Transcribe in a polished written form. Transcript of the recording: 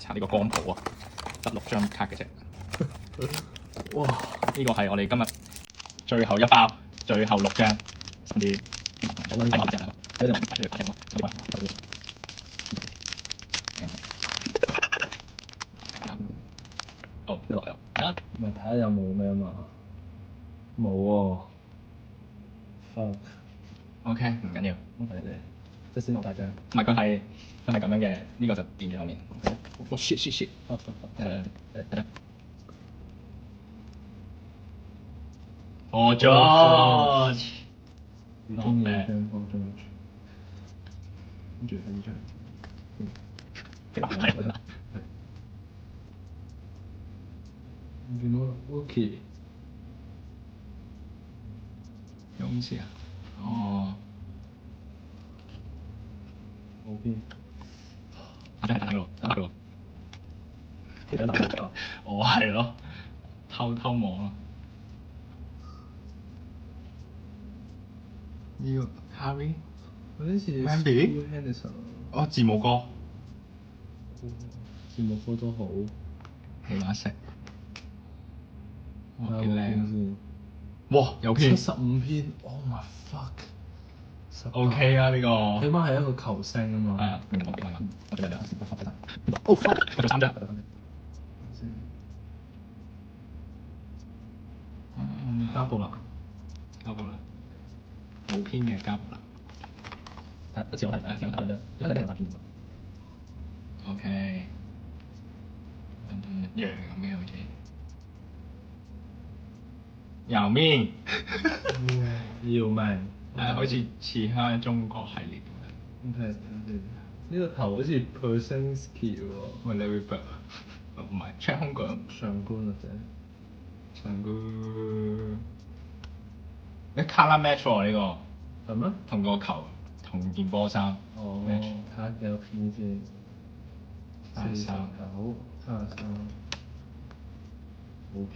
查呢個光譜啊，得6張卡嘅啫。哇！呢個係我哋今日最後一包，最後6張，甚至睇埋隻啦，睇埋隻牌嘛，哦，呢度有啊，咪睇下有冇咩嘛？冇喎。fuck。 OK，唔緊要。我睇你，即係先落大張。唔係佢係咁樣嘅，呢個就墊咗後面。哦 shit！ Oh George，你中意張方 George，跟住呢張。係啦。見到 Wookie，勇士啊？哦，冇邊。真係打咯，打咯。其實打唔到。我係咯，偷望咯。呢個 Harry，嗰啲似 Wemby？ Henderson。哦，字母哥，字幕科都好。起碼識。哇，幾睇下靚啊！先。哇，有篇。75篇 ，Oh my fuck！ OK 啊，呢個。起碼係一個球星啊嘛。係啊，我哋兩哦，我做3張。加布啦。加布啦，冇篇嘅加布啦。一次我睇啫，一定打邊。OK，羊咁嘅好似。姚明。姚明。好似似香中國系列咁樣。睇先，呢個頭好似 Persinski 喎。喂，你會唔係 check 空腳上官或者上個卡拉 match 喎呢個，係咩？同個球同件波衫。哦， match 睇下幾多篇先。33 49，33，冇篇。